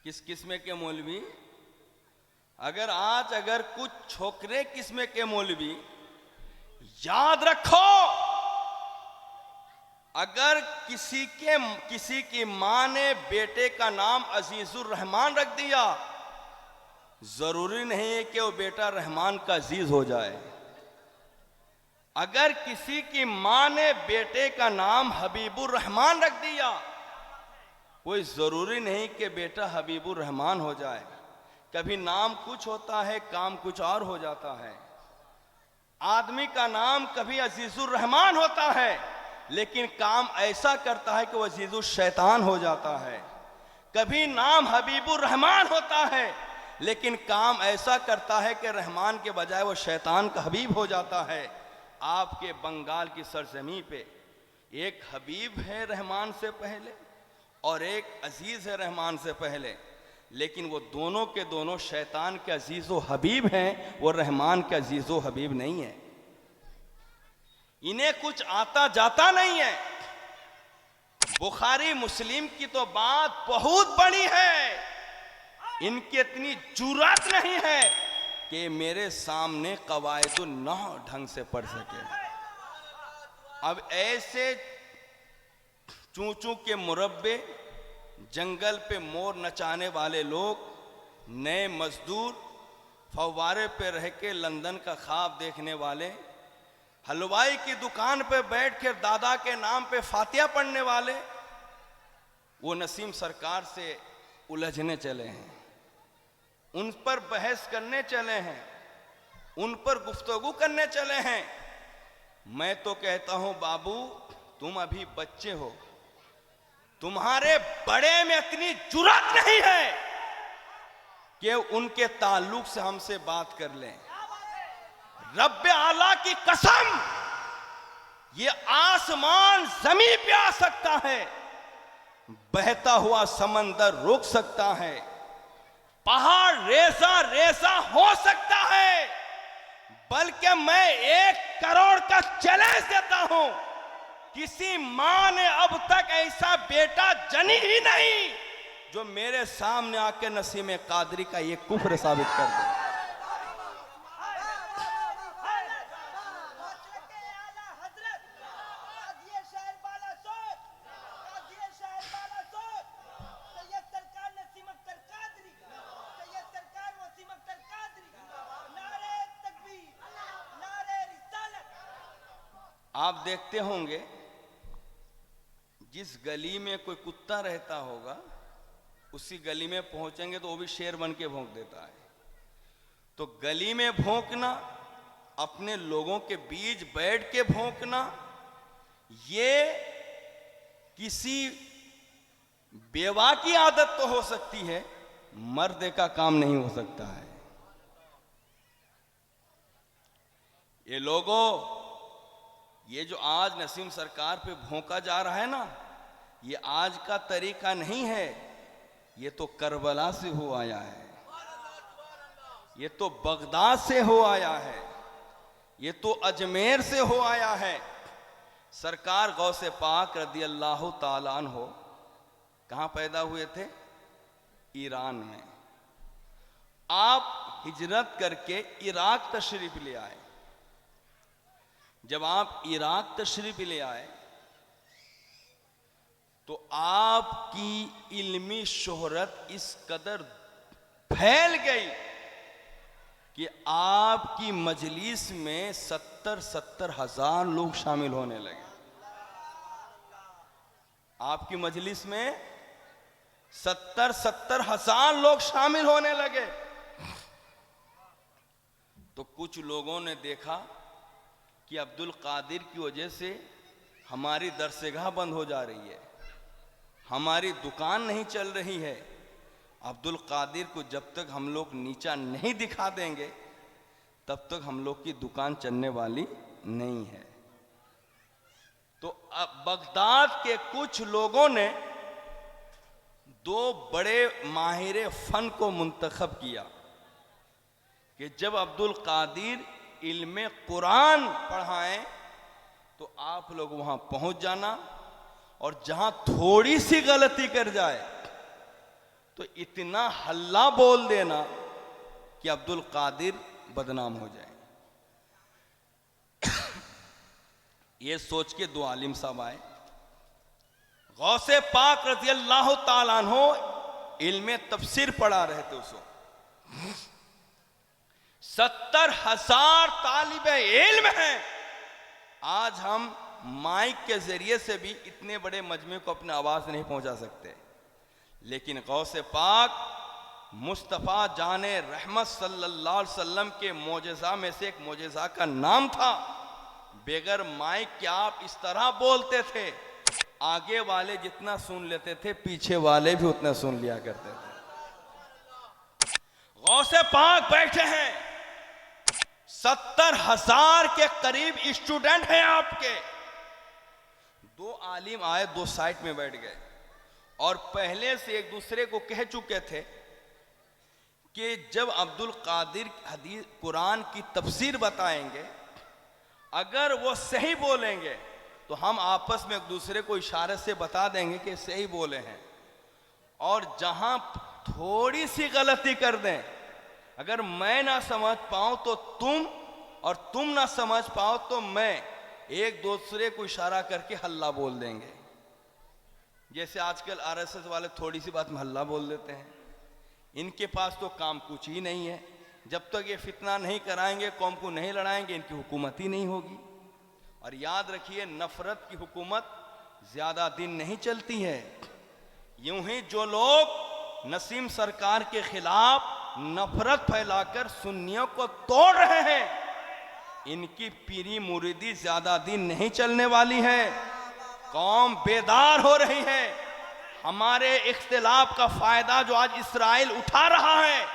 किस किस्म के मौलवी? अगर कुछ छोकरे किस्म के मौलवी, याद रखो, अगर किसी की मां ने बेटे का नाम अजीजुर रहमान रख दिया, जरूरी नहीं है कि वो बेटा रहमान का अजीज हो जाए। अगर किसी की मां ने बेटे का नाम हबीबुर रहमान रख दिया, कोई जरूरी नहीं कि बेटा हबीबुर रहमान हो जाए। कभी नाम कुछ होता है, काम कुछ और हो जाता है। आदमी का नाम कभी अजीजुर रहमान होता है, लेकिन काम ऐसा करता है कि वह अजीजुर शैतान हो जाता है। कभी नाम हबीबुर रहमान होता है, लेकिन काम ऐसा करता है कि रहमान के बजाय वो शैतान का हबीब हो जाता है। आपके बंगाल की सरजमी पे एक हबीब है रहमान से पहले और एक अजीज है रहमान से पहले, लेकिन वो दोनों के दोनों शैतान के अजीज व हबीब हैं, वो रहमान के अजीज व हबीब नहीं है। इन्हें कुछ आता जाता नहीं है। बुखारी मुस्लिम की तो बात बहुत बड़ी है, इनकी इतनी जुर्रत नहीं है कि मेरे सामने कवायदुन नहव ढंग से पढ़ सके। अब ऐसे चूं चूं के मुरब्बे, जंगल पे मोर नचाने वाले लोग, नए मजदूर, फव्वारे पे रह के लंदन का ख्वाब देखने वाले, हलवाई की दुकान पे बैठ कर दादा के नाम पे फातिहा पढ़ने वाले, वो नसीम सरकार से उलझने चले हैं, उन पर बहस करने चले हैं, उन पर गुफ्तगू करने चले हैं। मैं तो कहता हूं बाबू, तुम अभी बच्चे हो, तुम्हारे बड़े में इतनी जुर्रत नहीं है कि उनके ताल्लुक से हमसे बात कर लें। रब्बे आला की कसम, ये आसमान जमीन पे आ सकता है, बहता हुआ समंदर रोक सकता है, पहाड़ रेसा रेसा हो सकता है, बल्कि मैं 1 करोड़ का चैलेंज देता हूं, किसी मां ने अब तक ऐसा बेटा जनी ही नहीं जो मेरे सामने आके नसीम कादरी का ये कुफ्र साबित कर दे। आप देखते होंगे, जिस गली में कोई कुत्ता रहता होगा, उसी गली में पहुंचेंगे तो वो भी शेर बन के भौंक देता है। तो गली में भौंकना, अपने लोगों के बीच बैठ के भौंकना, ये किसी बेवा की आदत तो हो सकती है, मर्द का काम नहीं हो सकता है। ये लोगों, ये जो आज नसीम सरकार पे भौंका जा रहा है ना, ये आज का तरीका नहीं है, ये तो करबला से हो आया है, ये तो बगदाद से हो आया है, ये तो अजमेर से हो आया है। सरकार गौसे पाक रदी अल्लाह ताला अन्हो कहाँ पैदा हुए थे? ईरान में। आप हिजरत करके इराक तशरीफ ले आए। जब आप इराक तशरीफ ले आए तो आपकी इल्मी शोहरत इस कदर फैल गई कि आपकी मजलिस में 70-70 हजार लोग शामिल होने लगे। आपकी मजलिस में 70-70 हजार लोग शामिल होने लगे। तो कुछ लोगों ने देखा कि अब्दुल कादिर की वजह से हमारी दरसगाह बंद हो जा रही है, हमारी दुकान नहीं चल रही है। अब्दुल कादिर को जब तक हम लोग नीचा नहीं दिखा देंगे, तब तक हम लोग की दुकान चलने वाली नहीं है। तो अब बगदाद के कुछ लोगों ने 2 बड़े माहिर फन को मुंतखब किया कि जब अब्दुल कादिर इल्मे कुरान पढ़ाएं तो आप लोग वहां पहुंच जाना, और जहां थोड़ी सी गलती कर जाए तो इतना हल्ला बोल देना कि अब्दुल कादिर बदनाम हो जाए। ये सोच के दो आलिम साहब आए। गौसे पाक रज़ी अल्लाह ताला अन्हो इल्मे तफसीर पढ़ा रहे थे उसको। 70,000 तालिबे इल्म हैं। आज हम माइक के जरिए से भी इतने बड़े मजमे को अपनी आवाज नहीं पहुंचा सकते, लेकिन गौसे पाक मुस्तफ़ा जाने रहमत सल्लल्लाहु अलैहि वसल्लम के मोजेज़ा में से एक मोजेज़ा का नाम था, बगैर माइक के आप इस तरह बोलते थे, आगे वाले जितना सुन लेते थे पीछे वाले भी उतना सुन लिया करते थे। गौसे पाक बैठे हैं, 70,000 के करीब स्टूडेंट हैं आपके। दो आलिम आए, दो साइड में बैठ गए और पहले से एक दूसरे को कह चुके थे कि जब अब्दुल कादिर हदीस कुरान की तफसीर बताएंगे, अगर वो सही बोलेंगे तो हम आपस में एक दूसरे को इशारे से बता देंगे कि सही बोले हैं, और जहां थोड़ी सी गलती कर दें, अगर मैं ना समझ पाऊं तो तुम, और तुम ना समझ पाओ तो मैं, एक दूसरे को इशारा करके हल्ला बोल देंगे। जैसे आजकल आरएसएस वाले थोड़ी सी बात में हल्ला बोल देते हैं। इनके पास तो काम कुछ ही नहीं है। जब तक ये फितना नहीं कराएंगे, कौम को नहीं लड़ाएंगे, इनकी हुकूमत ही नहीं होगी। और याद रखिए, नफरत की हुकूमत ज्यादा दिन नहीं चलती है। यूं ही जो लोग नसीम सरकार के खिलाफ नफरत फैलाकर सुन्नियों को तोड़ रहे हैं, इनकी पीरी मुरीदी ज्यादा दिन नहीं चलने वाली है। कौम बेदार हो रही है। हमारे इख्तिलाफ का फायदा जो आज इस्राइल उठा रहा है,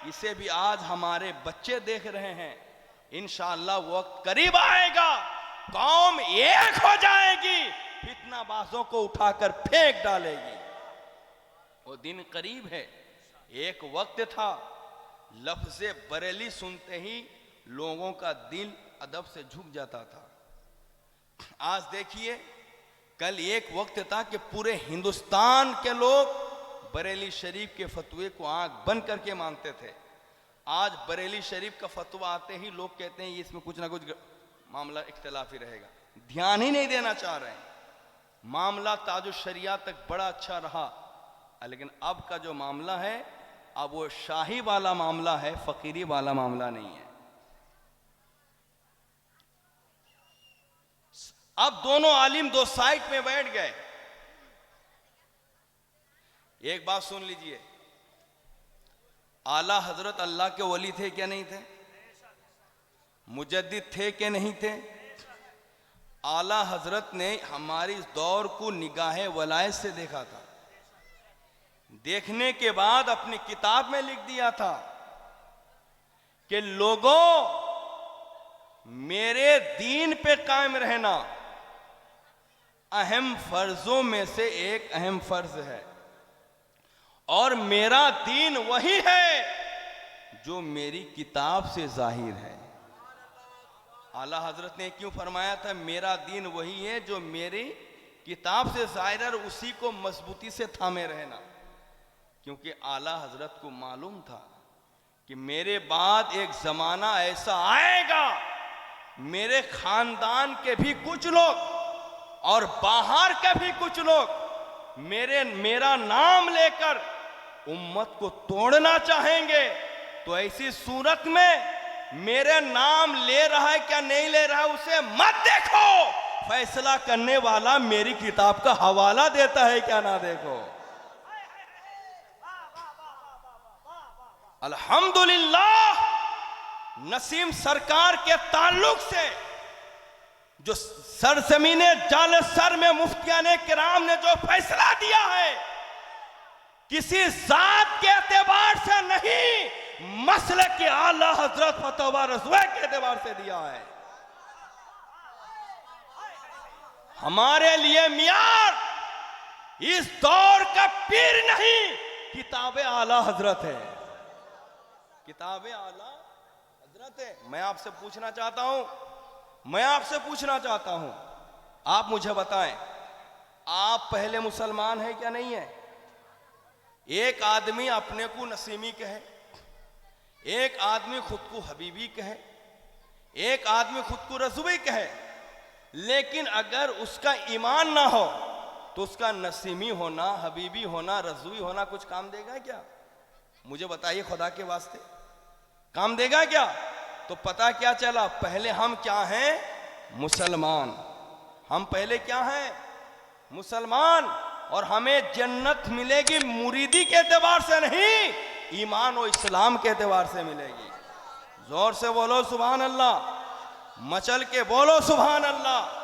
इसे भी आज हमारे बच्चे देख रहे हैं। इंशाअल्लाह वक्त करीब आएगा, कौम एक हो जाएगी, फितनाबाजों को उठाकर फेंक डालेगी। वो दिन करीब है। एक वक्त था, लफ्ज़े बरेली सुनते ही लोगों का दिल अदब से झुक जाता था। आज देखिए, कल एक वक्त था कि पूरे हिंदुस्तान के लोग बरेली शरीफ के फतवे को आंख बंद करके मानते थे। आज बरेली शरीफ का फतवा आते ही लोग कहते हैं इसमें कुछ ना कुछ मामला इख्तिलाफी रहेगा, ध्यान ही नहीं देना चाह रहे हैं। मामला ताजुश शरिया तक बड़ा अच्छा रहा, लेकिन अब का जो मामला है, अब वो शाही वाला मामला है, फकीरी वाला मामला नहीं है। अब दोनों आलिम दो साइड में बैठ गए। एक बात सुन लीजिए, आला हजरत अल्लाह के वली थे क्या नहीं थे? मुजद्दिद थे कि नहीं थे? आला हजरत ने हमारी इस दौर को निगाहे वलायत से देखा था। देखने के बाद अपनी किताब में लिख दिया था कि लोगों, मेरे दीन पे कायम रहना अहम फर्जों में से एक अहम फर्ज है, और मेरा दीन वही है जो मेरी किताब से जाहिर है। आला हजरत ने क्यों फरमाया था मेरा दीन वही है जो मेरी किताब से जाहिर है, और उसी को मजबूती से थामे रहना? क्योंकि आला हजरत को मालूम था कि मेरे बाद एक जमाना ऐसा आएगा, मेरे खानदान के भी कुछ लोग और बाहर के भी कुछ लोग मेरा नाम लेकर उम्मत को तोड़ना चाहेंगे। तो ऐसी सूरत में मेरे नाम ले रहा है क्या नहीं ले रहा है उसे मत देखो, फैसला करने वाला मेरी किताब का हवाला देता है क्या ना देखो। अल्हम्दुलिल्लाह, नसीम सरकार के ताल्लुक से जो सरजमीने जाल सर में मुफ्तियाने किराम ने जो फैसला दिया है, किसी जात के एतबार से नहीं, मसले के आला हजरत फतवा रज़वा के एतबार से दिया है। हमारे लिए मियार इस दौर का पीर नहीं, किताबे आला हजरत है, किताबे आला हजरत है। मैं आपसे पूछना चाहता हूं, आप मुझे बताएं, आप पहले मुसलमान हैं क्या नहीं है? एक आदमी अपने को नसीमी कहे, एक आदमी खुद को हबीबी कहे, एक आदमी खुद को रज़वी कहे, लेकिन अगर उसका ईमान ना हो तो उसका नसीमी होना, हबीबी होना, रज़वी होना कुछ काम देगा क्या? मुझे बताइए खुदा के वास्ते, काम देगा क्या? तो पता क्या चला, पहले हम क्या हैं? मुसलमान। हम पहले क्या हैं? मुसलमान। और हमें जन्नत मिलेगी मुरीदी के एतबार से नहीं, ईमान और इस्लाम के एतबार से मिलेगी। जोर से बोलो सुभान अल्लाह, मचल के बोलो सुभान अल्लाह।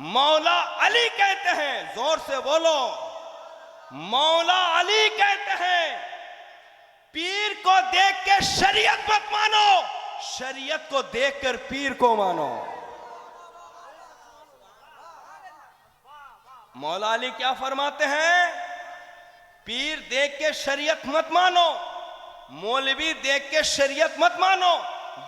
मौला अली कहते हैं, जोर से बोलो, मौला अली कहते हैं, पीर को देख के शरीयत मत मानो, शरीयत को देखकर पीर को मानो। मौला अली क्या फरमाते हैं? पीर देख के शरीयत मत मानो, मौलवी देख के शरीयत मत मानो।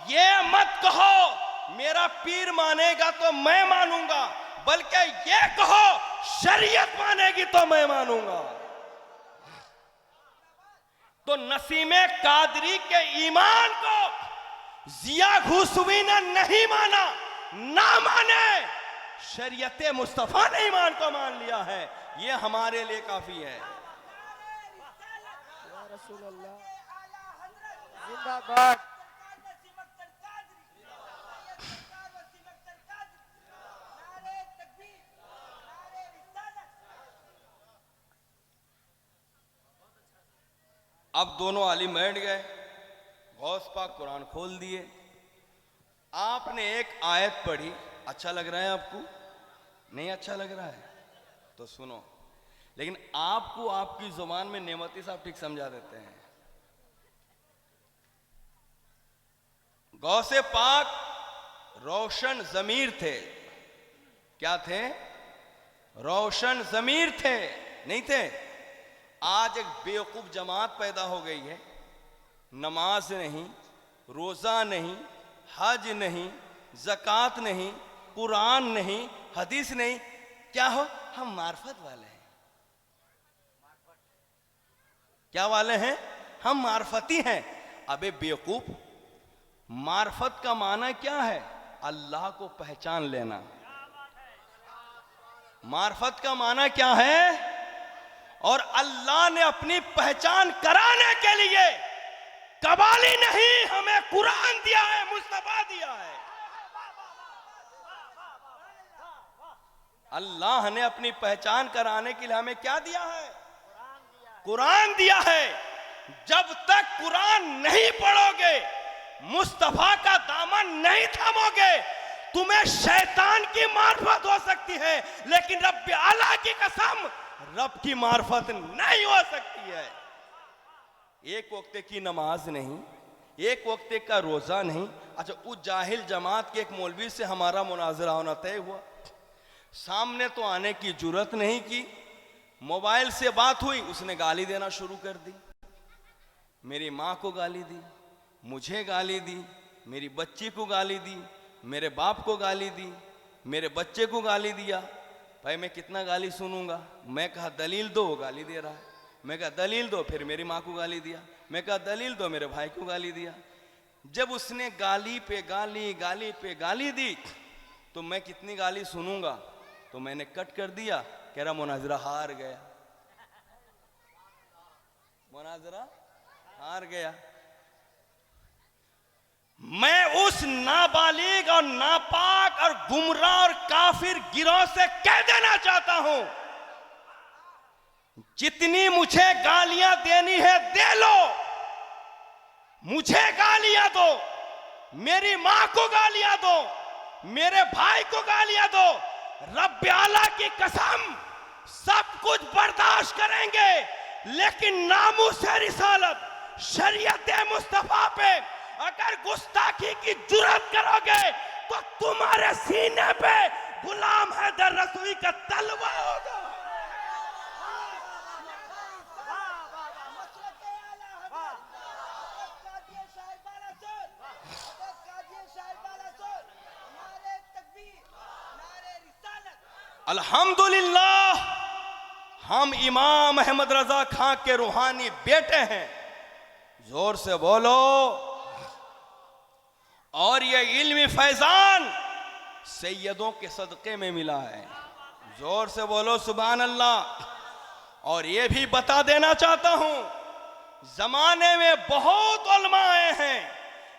ये मत कहो मेरा पीर मानेगा तो मैं मानूंगा, बल्कि ये कहो शरीयत मानेगी तो मैं मानूंगा। तो नसीमे कादरी के ईमान को जिया घुसवी ने नहीं माना, ना माने, शरीयत मुस्तफा ने ईमान को मान लिया है, ये हमारे लिए काफी है। जिंदाबाद। अब दोनों आलिम बैठ गए, गौस पाक कुरान खोल दिए, आपने एक आयत पढ़ी, अच्छा लग रहा है आपको? नहीं अच्छा लग रहा है तो सुनो, लेकिन आपको आपकी जुबान में नेमती साहब ठीक समझा देते हैं। गौसे पाक रोशन जमीर थे। क्या थे? रोशन जमीर थे, नहीं थे? आज एक बेवकूफ जमात पैदा हो गई है, नमाज नहीं, रोजा नहीं, हज नहीं, ज़कात नहीं, कुरान नहीं, हदीस नहीं, क्या हो? हम मार्फत वाले हैं। क्या वाले हैं? हम मार्फती हैं। अबे बेवकूफ, मार्फत का माना क्या है? अल्लाह को पहचान लेना। मार्फत का माना क्या है? और अल्लाह ने अपनी पहचान कराने के लिए कबाली नहीं, हमें कुरान दिया है, मुस्तफा दिया है। अल्लाह ने अपनी पहचान कराने के लिए हमें क्या दिया है? कुरान दिया है। जब तक कुरान नहीं पढ़ोगे, मुस्तफा का दामन नहीं थामोगे, तुम्हें शैतान की मार्फत हो सकती है, लेकिन रब आला की कसम, रब की मार्फत नहीं हो सकती है। एक वक्त की नमाज नहीं, एक वक्त का रोजा नहीं। अच्छा, उस जाहिल जमात के एक मौलवी से हमारा मुनाजरा होना तय हुआ, सामने तो आने की जुर्रत नहीं की, मोबाइल से बात हुई, उसने गाली देना शुरू कर दी। मेरी माँ को गाली दी, मुझे गाली दी, मेरी बच्ची को गाली दी, मेरे बाप को गाली दी, मेरे बच्चे को गाली दिया। भाई मैं कितना गाली सुनूंगा? मैं कहा दलील दो, वो गाली दे रहा है। मैं कहा दलील दो, फिर मेरी माँ को गाली दिया। मैं कहा दलील दो, मेरे भाई को गाली दिया। जब उसने गाली पे गाली, गाली पे गाली दी, तो मैं कितनी गाली सुनूंगा? तो मैंने कट कर दिया, कह रहा मुनाजरा हार गया, मुनाजरा हार गया। मैं उस नाबालिग और नापाक और गुमराह और काफिर गिरोह से कह देना चाहता हूं, जितनी मुझे गालियां देनी है दे लो, मुझे गालियां दो, मेरी मां को गालियां दो, मेरे भाई को गालियां दो, रब आला की कसम सब कुछ बर्दाश्त करेंगे, लेकिन नामूस रिसालत, शरीयत मुस्तफा पे अगर गुस्ताखी की जुर्रत करोगे तो तुम्हारे सीने पे गुलाम हैदर रसूली का तलवा होगा। अल्हम्दुलिल्लाह, हम इमाम अहमद रजा खां के रूहानी बेटे हैं। जोर से बोलो। और ये इल्मी फैजान सैयदों के सदक़े में मिला है। जोर से बोलो सुभान अल्लाह। और ये भी बता देना चाहता हूं, जमाने में बहुत उलमा आए हैं,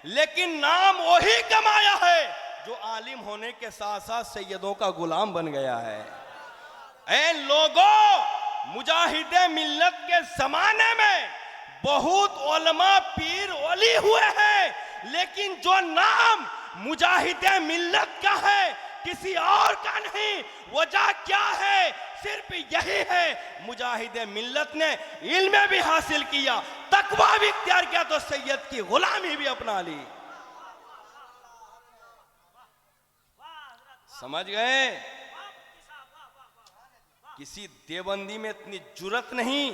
लेकिन नाम वही कमाया है जो आलिम होने के साथ साथ सैयदों का गुलाम बन गया है। ऐ लोगों, मुजाहिदे मिल्लत के जमाने में बहुत उलमा पीर वली हुए हैं, लेकिन जो नाम मुजाहिदे मिल्लत का है किसी और का नहीं। वजह क्या है? सिर्फ यही है, मुजाहिदे मिल्लत ने इल्म भी हासिल किया, तकवा भी इख्तियार किया, तो सैयद की गुलामी भी अपना ली। समझ गए? किसी देवबंदी में इतनी जुर्रत नहीं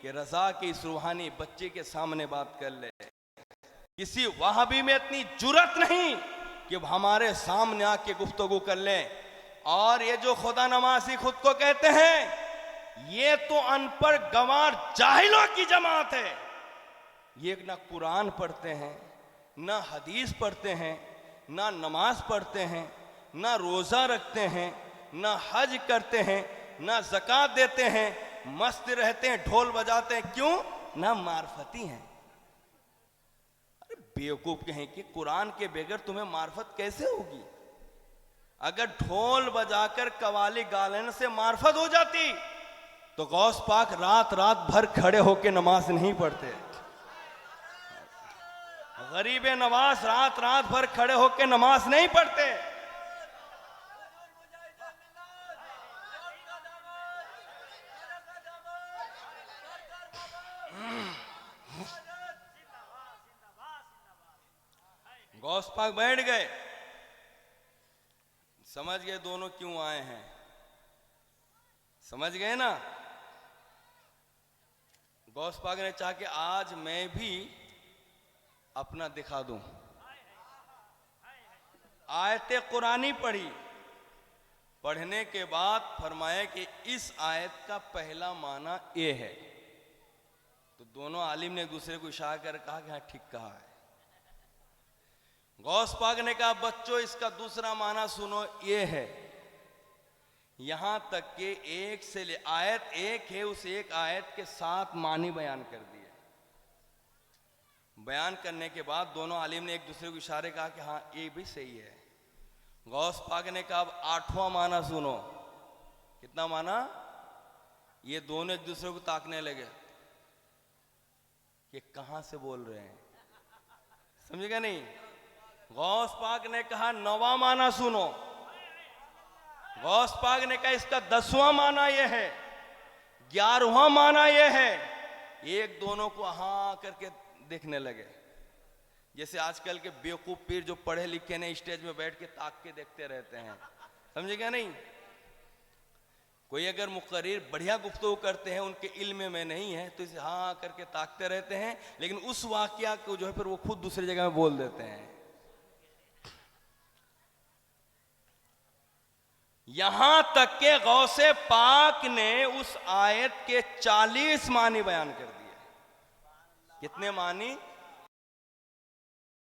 कि रजा के इस रूहानी बच्चे के सामने बात कर ले। किसी वहाबी में इतनी जुर्रत नहीं कि हमारे सामने आके गुफ्तगू कर ले। और ये जो खुदा नमाज़ी खुद को कहते हैं, ये तो अनपढ़ गंवार जाहिलों की जमात है। ये ना कुरान पढ़ते हैं, ना हदीस पढ़ते हैं, ना नमाज पढ़ते हैं, ना रोज़ा रखते हैं, ना हज करते हैं, ना ज़कात देते हैं, मस्त रहते हैं, ढोल बजाते हैं। क्यों? ना मार्फती हैं। अरे बेवकूफ़ कहें कि कुरान के बगैर तुम्हें मार्फत कैसे होगी? अगर ढोल बजाकर कवाली गाने से मार्फत हो जाती तो गौस पाक रात रात भर खड़े होकर नमाज नहीं पढ़ते। गरीब नवाज रात रात भर खड़े होकर नमाज नहीं पढ़ते। गौस पाक बैठ गए, समझ गए दोनों क्यों आए हैं। समझ गए ना? गौस पाक ने चाहा कि आज मैं भी अपना दिखा दूं। आयते कुरानी पढ़ी, पढ़ने के बाद फरमाया कि इस आयत का पहला माना ये है। तो दोनों आलिम ने एक दूसरे को इशारा कर कहा कि हाँ ठीक कहा है। गौस पाक ने कहा बच्चों इसका दूसरा माना सुनो, ये है। यहां तक कि एक से ले आयत एक है, उस एक आयत के 7 मानी बयान कर दिए। बयान करने के बाद दोनों आलिम ने एक दूसरे को इशारे कहा कि हाँ ये भी सही है। गौस पाक ने कहा अब 8वां माना सुनो। कितना माना? ये दोनों एक दूसरे को ताकने लगे कि कहां से बोल रहे हैं। समझेगा नहीं? गौस पाक ने कहा 9वां माना सुनो। गौस पाक ने कहा इसका 10वां माना यह है, 11वां माना यह है। एक दोनों को हाँ करके देखने लगे, जैसे आजकल के बेवकूफ पीर जो पढ़े लिखे ने स्टेज में बैठ के ताक के देखते रहते हैं। समझेगा नहीं? कोई अगर मुकर्रिर बढ़िया गुफ्तगू करते हैं, उनके इल्म में नहीं है, तो इसे हाँ करके ताकते रहते हैं, लेकिन उस वाकया को जो है फिर वो खुद दूसरी जगह में बोल देते हैं। यहां तक के गौसे पाक ने उस आयत के 40 मानी बयान कर दिए। कितने मानी?